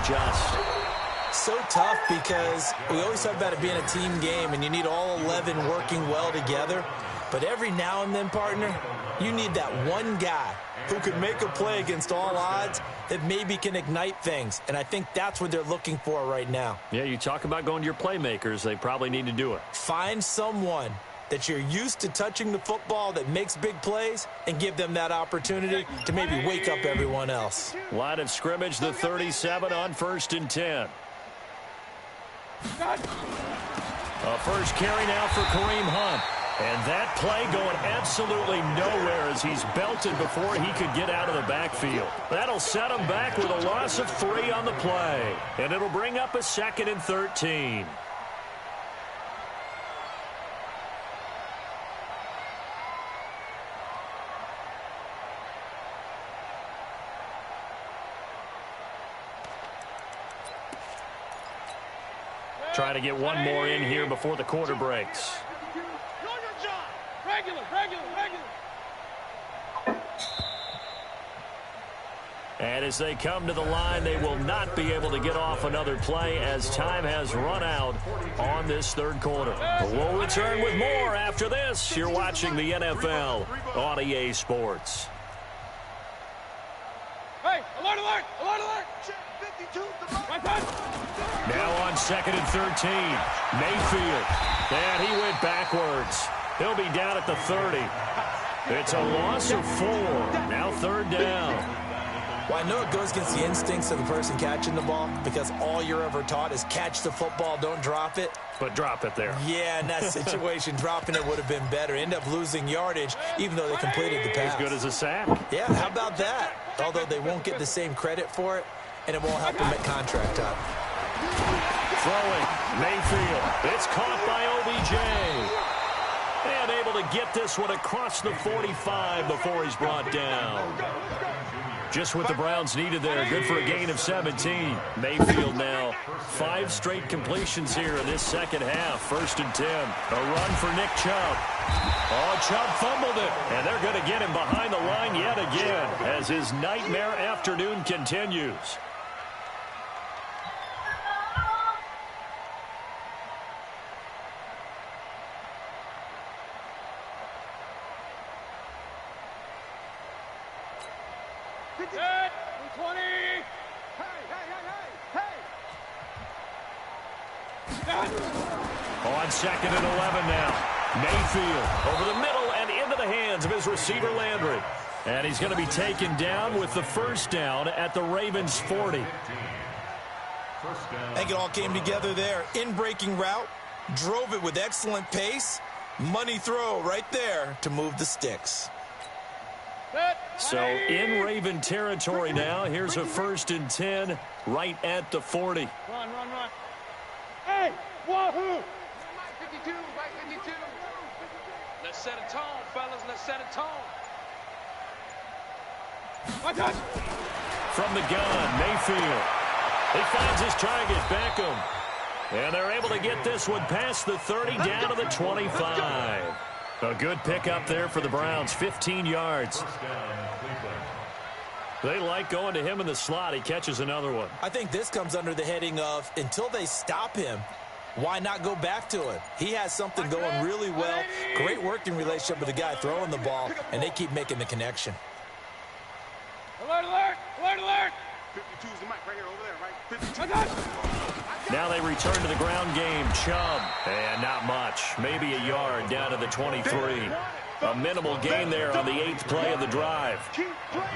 adjust? So tough because we always talk about it being a team game and you need all 11 working well together. But every now and then, partner, you need that one guy who could make a play against all odds that maybe can ignite things. And I think that's what they're looking for right now. Yeah, you talk about going to your playmakers. They probably need to do it. Find someone that you're used to touching the football that makes big plays and give them that opportunity to maybe wake up everyone else. Line of scrimmage, the 37 on 1st and 10. A first carry now for Kareem Hunt. And that play going absolutely nowhere as he's belted before he could get out of the backfield. That'll set him back with a loss of 3 on the play. And it'll bring up a 2nd and 13. Trying to get one more in here before the quarter breaks. And as they come to the line, they will not be able to get off another play as time has run out on this third quarter. We'll return with more after this. You're watching the NFL on EA Sports. Hey, alert, alert, alert, alert. Now on 2nd and 13, Mayfield. And he went backwards. He'll be down at the 30. It's a loss of 4. Now 3rd down. Well, I know it goes against the instincts of the person catching the ball because all you're ever taught is catch the football, don't drop it. But drop it there. Yeah, in that situation, dropping it would have been better. End up losing yardage, even though they completed the pass. As good as a sack. Yeah, how about that? Although they won't get the same credit for it, and it won't help them at contract time. Throwing, Mayfield. It's caught by OBJ. And able to get this one across the 45 before he's brought down. Just what the Browns needed there. Good for a gain of 17. Mayfield now 5 straight completions here in this second half. 1st and 10. A run for Nick Chubb. Oh, Chubb fumbled it. And they're going to get him behind the line yet again as his nightmare afternoon continues. Set, 20. On 2nd and 11 now. Mayfield over the middle and into the hands of his receiver Landry. And he's going to be taken down with the 1st down at the Ravens 40. I think it all came together there. In-breaking route, drove it with excellent pace. Money throw right there to move the sticks. So in Raven territory now. Here's a 1st and 10 right at the 40. Run. Hey, wahoo! 52, right 52. Let's set a tone, fellas. Let's set a tone. From the gun, Mayfield. He finds his target, Beckham. And they're able to get this one past the 30 down to the 25. A good pickup there for the Browns, 15 yards. They like going to him in the slot. He catches another one. I think this comes under the heading of until they stop him, why not go back to it? He has something going really well. Great working relationship with the guy throwing the ball, and they keep making the connection. Alert, alert, alert, alert. 52 is the mic right here over there, right? 52. Now they return to the ground game. Chubb, and not much. Maybe a yard down to the 23. A minimal gain there on the 8th play of the drive.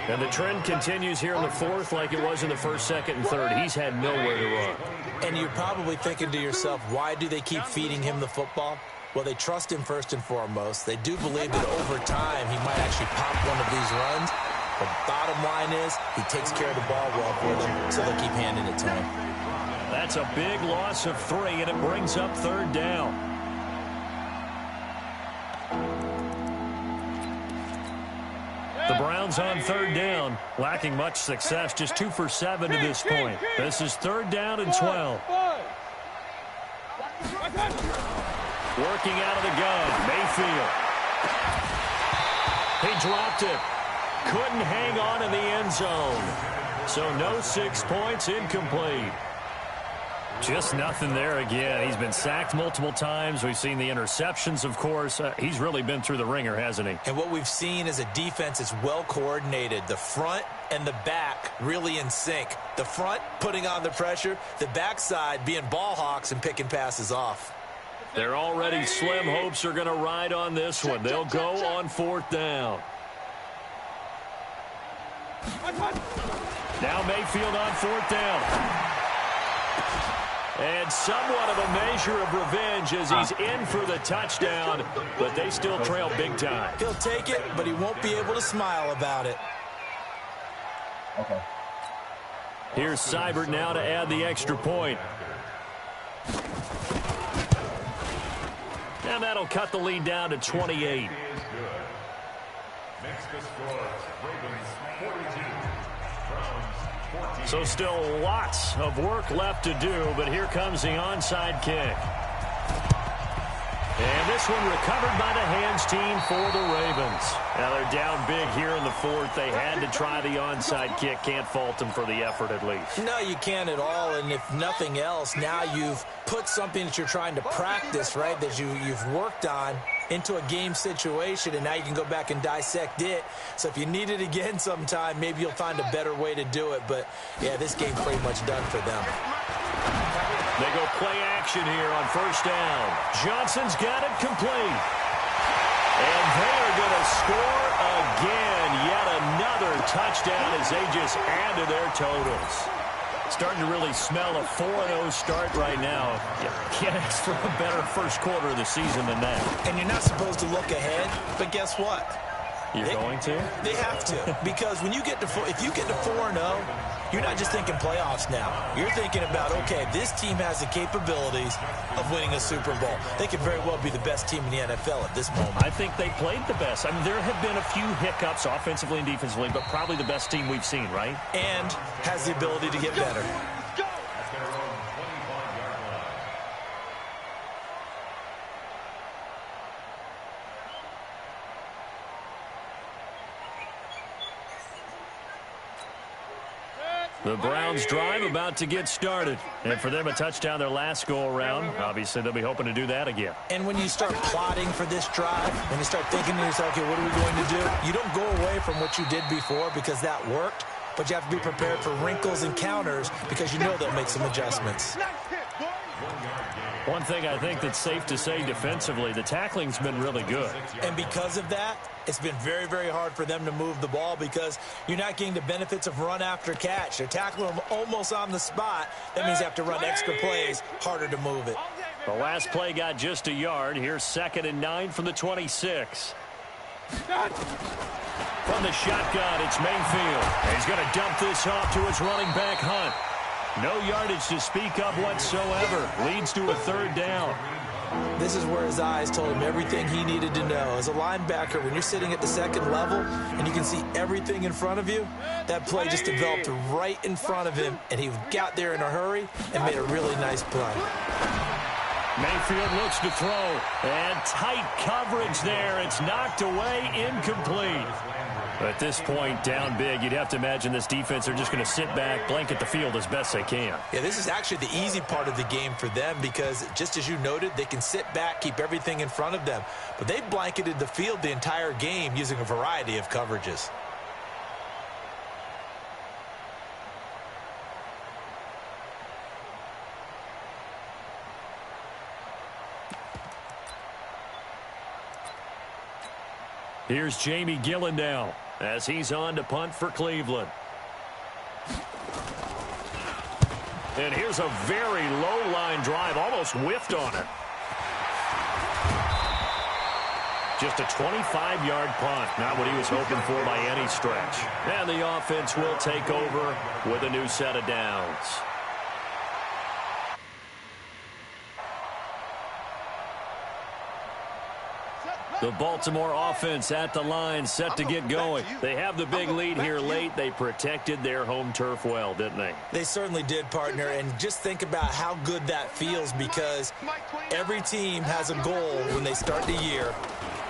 And the trend continues here in the 4th like it was in the 1st, 2nd, and 3rd. He's had nowhere to run. And you're probably thinking to yourself, why do they keep feeding him the football? Well, they trust him first and foremost. They do believe that over time he might actually pop one of these runs. The bottom line is he takes care of the ball well for them, so they'll keep handing it to him. That's a big loss of 3, and it brings up 3rd down. The Browns on 3rd down, lacking much success, just 2 for 7 to this point. This is 3rd down and 12. Working out of the gun, Mayfield. He dropped it. Couldn't hang on in the end zone. So no 6 points, incomplete. Just nothing there again. He's been sacked multiple times. We've seen the interceptions, of course. He's really been through the ringer, hasn't he? And what we've seen is a defense is well coordinated. The front and the back really in sync. The front putting on the pressure, the backside being ball hawks and picking passes off. Their already slim hopes are going to ride on this one. They'll go on 4th down. Now Mayfield on 4th down. And somewhat of a measure of revenge as he's in for the touchdown, but they still trail big time. He'll take it, but he won't be able to smile about it. Okay. Here's Seibert now to add the extra point. And that'll cut the lead down to 28. So still lots of work left to do, but here comes the onside kick. And this one recovered by the hands team for the Ravens. Now they're down big here in the 4th. They had to try the onside kick. Can't fault them for the effort at least. No, you can't at all. And if nothing else, now you've put something that you're trying to practice, right, that you've worked on into a game situation, and now you can go back and dissect it. So if you need it again sometime, maybe you'll find a better way to do it. But, yeah, this game's pretty much done for them. They go play action here on 1st down. Johnson's got it complete. And they are going to score again. Yet another touchdown as they just add to their totals. Starting to really smell a 4-0 start right now. You can't ask for a better first quarter of the season than that. And you're not supposed to look ahead, but guess what? You're going to? They have to. Because when you get to if you get to 4-0, you're not just thinking playoffs now. You're thinking about, okay, this team has the capabilities of winning a Super Bowl. They could very well be the best team in the NFL at this moment. I think they played the best. I mean, there have been a few hiccups offensively and defensively, but probably the best team we've seen, right? And has the ability to get better. The Browns drive about to get started. And for them, a touchdown their last go-around. Obviously, they'll be hoping to do that again. And when you start plotting for this drive, when you start thinking to yourself, okay, what are we going to do? You don't go away from what you did before because that worked, but you have to be prepared for wrinkles and counters because you know they'll make some adjustments. One thing I think that's safe to say defensively, the tackling's been really good. And because of that, it's been very, very hard for them to move the ball because you're not getting the benefits of run after catch. They're tackling them almost on the spot. That means you have to run extra plays, harder to move it. The last play got just a yard. Here's 2nd and 9 from the 26. From the shotgun, it's Mayfield. He's going to dump this off to his running back, Hunt. No yardage to speak of whatsoever. Leads to a 3rd down. This is where his eyes told him everything he needed to know. As a linebacker, when you're sitting at the 2nd level and you can see everything in front of you, that play just developed right in front of him, and he got there in a hurry and made a really nice play. Mayfield looks to throw, and tight coverage there. It's knocked away, incomplete. At this point, down big, you'd have to imagine this defense are just going to sit back, blanket the field as best they can. Yeah, this is actually the easy part of the game for them because, just as you noted, they can sit back, keep everything in front of them. But they blanketed the field the entire game using a variety of coverages. Here's Jamie Gillen now as he's on to punt for Cleveland. And here's a very low line drive, almost whiffed on it. Just a 25-yard punt, not what he was hoping for by any stretch. And the offense will take over with a new set of downs. The Baltimore offense at the line, set to get going. They have the big lead here late. They protected their home turf well, didn't they? They certainly did, partner. And just think about how good that feels because every team has a goal when they start the year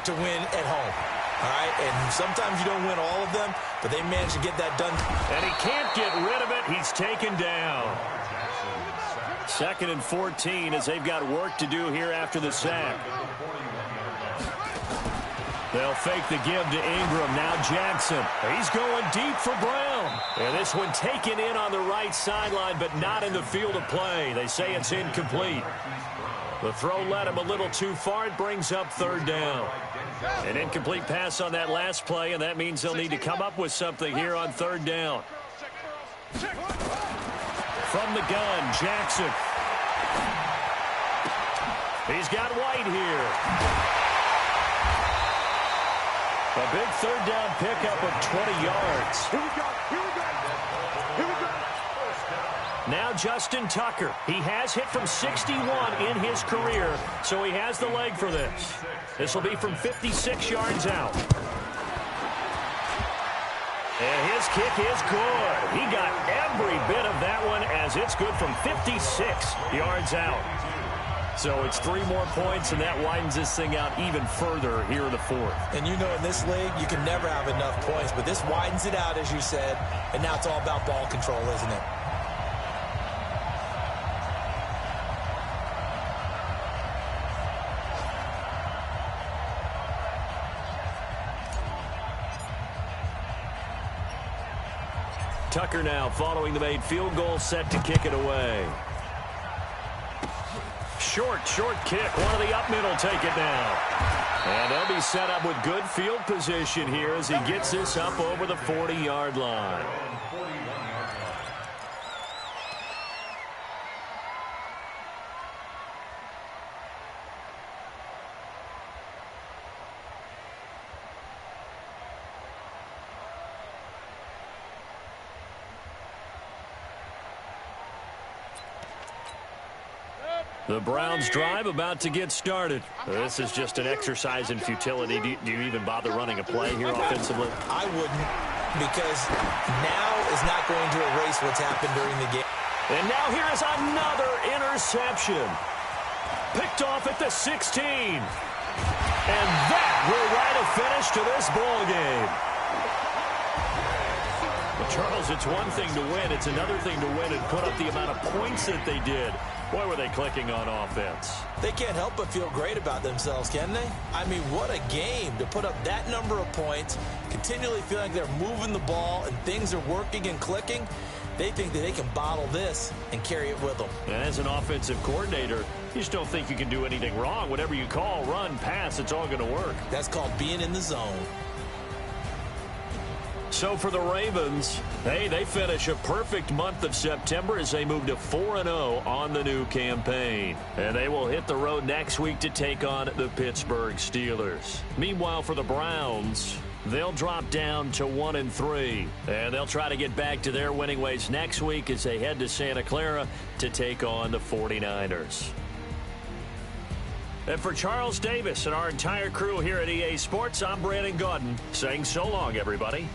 to win at home. All right, and sometimes you don't win all of them, but they managed to get that done. And he can't get rid of it. He's taken down. 2nd and 14 as they've got work to do here after the sack. They'll fake the give to Ingram. Now Jackson. He's going deep for Brown. And this one taken in on the right sideline, but not in the field of play. They say it's incomplete. The throw led him a little too far. It brings up 3rd down. An incomplete pass on that last play, and that means they'll need to come up with something here on 3rd down. From the gun, Jackson. He's got White here. A big 3rd down pickup of 20 yards. Here we go. Here we go. Here we go. Now Justin Tucker. He has hit from 61 in his career, so he has the leg for this. This will be from 56 yards out. And his kick is good. He got every bit of that one as it's good from 56 yards out. So it's 3 more points, and that widens this thing out even further here in the 4th. And you know in this league, you can never have enough points, but this widens it out, as you said, and now it's all about ball control, isn't it? Tucker now following the made field goal, set to kick it away. Short kick. One of the up middle take it down. And they'll be set up with good field position here as he gets this up over the 40-yard line. The Browns drive about to get started. This is just an exercise in futility. Do you even bother running a play here offensively? I wouldn't, because now is not going to erase what's happened during the game. And now here is another interception. Picked off at the 16. And that will write a finish to this ball game. Well, Charles, it's one thing to win. It's another thing to win and put up the amount of points that they did. Boy, were they clicking on offense. They can't help but feel great about themselves, can they? I mean, what a game to put up that number of points, continually feel like they're moving the ball and things are working and clicking. They think that they can bottle this and carry it with them. And as an offensive coordinator, you just don't think you can do anything wrong. Whatever you call, run, pass, it's all going to work. That's called being in the zone. So for the Ravens, hey, they finish a perfect month of September as they move to 4-0 on the new campaign. And they will hit the road next week to take on the Pittsburgh Steelers. Meanwhile, for the Browns, they'll drop down to 1-3. And they'll try to get back to their winning ways next week as they head to Santa Clara to take on the 49ers. And for Charles Davis and our entire crew here at EA Sports, I'm Brandon Gaudin saying so long, everybody.